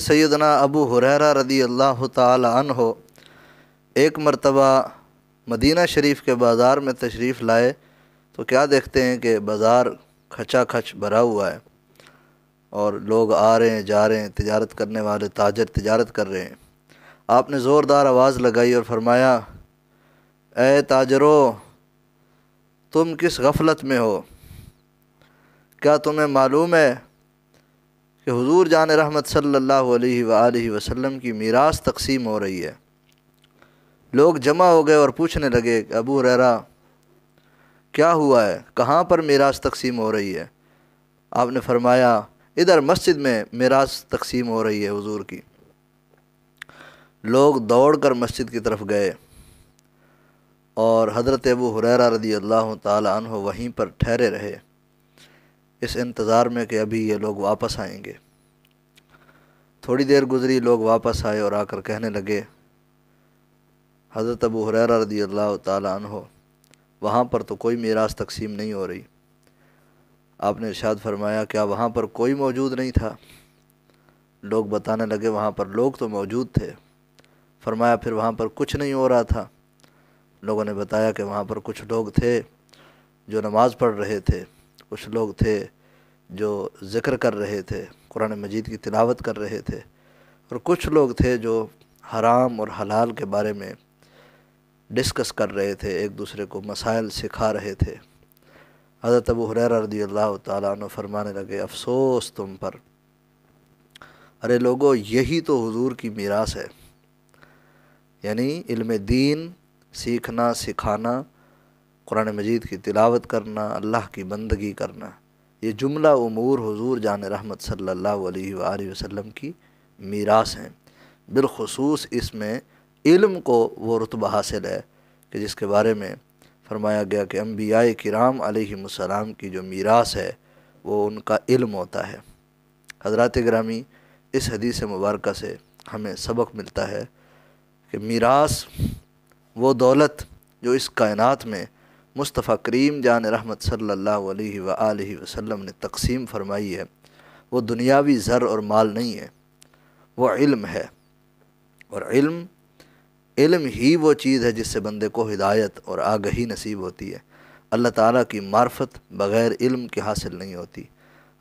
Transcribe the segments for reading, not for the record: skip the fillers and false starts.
سیدنا ابو ہریرہ رضی اللہ تعالی عنہ ایک مرتبہ مدینہ شریف کے بازار میں تشریف لائے تو کیا دیکھتے ہیں کہ بازار کھچا کھچ بھرا ہوا ہے اور لوگ آ رہے ہیں جا رہے ہیں، تجارت کرنے والے تاجر تجارت کر رہے ہیں۔ آپ نے زوردار آواز لگائی اور فرمایا، اے تاجرو، تم کس غفلت میں ہو؟ کیا تمہیں معلوم ہے کہ حضور جان رحمت صلی اللہ علیہ وآلہ وسلم کی میراث تقسیم ہو رہی ہے؟ لوگ جمع ہو گئے اور پوچھنے لگے کہ ابو ہریرہ کیا ہوا ہے، کہاں پر میراث تقسیم ہو رہی ہے؟ آپ نے فرمایا، ادھر مسجد میں میراث تقسیم ہو رہی ہے حضور کی۔ لوگ دوڑ کر مسجد کی طرف گئے اور حضرت ابو ہریرہ رضی اللہ تعالی عنہ وہیں پر ٹھہرے رہے اس انتظار میں کہ ابھی یہ لوگ واپس آئیں گے۔ تھوڑی دیر گزری، لوگ واپس آئے اور آ کر کہنے لگے، حضرت ابو ہریرہ رضی اللہ تعالی عنہ وہاں پر تو کوئی میراث تقسیم نہیں ہو رہی۔ آپ نے ارشاد فرمایا، کیا وہاں پر کوئی موجود نہیں تھا؟ لوگ بتانے لگے، وہاں پر لوگ تو موجود تھے۔ فرمایا، پھر وہاں پر کچھ نہیں ہو رہا تھا؟ لوگوں نے بتایا کہ وہاں پر کچھ لوگ تھے جو نماز پڑھ رہے تھے، کچھ لوگ تھے جو ذکر کر رہے تھے، قرآن مجید کی تلاوت کر رہے تھے، اور کچھ لوگ تھے جو حرام اور حلال کے بارے میں ڈسکس کر رہے تھے، ایک دوسرے کو مسائل سکھا رہے تھے۔ حضرت ابو ہریرہ رضی اللہ تعالیٰ عنہ فرمانے لگے، افسوس تم پر، ارے لوگو، یہی تو حضور کی میراث ہے، یعنی علم دین سیکھنا، سکھانا، قرآن مجید کی تلاوت کرنا، اللہ کی بندگی کرنا، یہ جملہ امور حضور جان رحمت صلی اللہ علیہ وآلہ وسلم کی میراث ہیں۔ بالخصوص اس میں علم کو وہ رتبہ حاصل ہے کہ جس کے بارے میں فرمایا گیا کہ انبیاء کرام علیہم السلام کی جو میراث ہے وہ ان کا علم ہوتا ہے۔ حضرات گرامی، اس حدیث مبارکہ سے ہمیں سبق ملتا ہے کہ میراث وہ دولت جو اس کائنات میں مصطفیٰ کریم جان رحمت صلی اللہ علیہ وآلہ وسلم نے تقسیم فرمائی ہے، وہ دنیاوی زر اور مال نہیں ہے، وہ علم ہے۔ اور علم ہی وہ چیز ہے جس سے بندے کو ہدایت اور آگہی نصیب ہوتی ہے۔ اللہ تعالیٰ کی معرفت بغیر علم کے حاصل نہیں ہوتی۔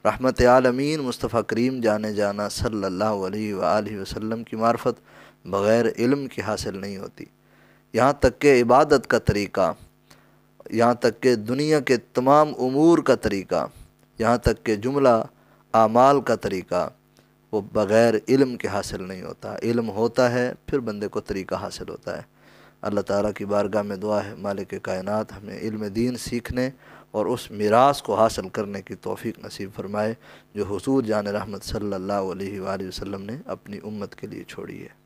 رحمت عالمین مصطفیٰ کریم جانے جانا صلی اللہ علیہ وآلہ وسلم کی معرفت بغیر علم کی حاصل نہیں ہوتی۔ یہاں تک کہ عبادت کا طریقہ، یہاں تک کہ دنیا کے تمام امور کا طریقہ، یہاں تک کہ جملہ اعمال کا طریقہ، وہ بغیر علم کے حاصل نہیں ہوتا۔ علم ہوتا ہے پھر بندے کو طریقہ حاصل ہوتا ہے۔ اللہ تعالیٰ کی بارگاہ میں دعا ہے، مالک کائنات ہمیں علم دین سیکھنے اور اس میراث کو حاصل کرنے کی توفیق نصیب فرمائے جو حضور جان رحمت صلی اللہ علیہ وآلہ وسلم نے اپنی امت کے لیے چھوڑی ہے۔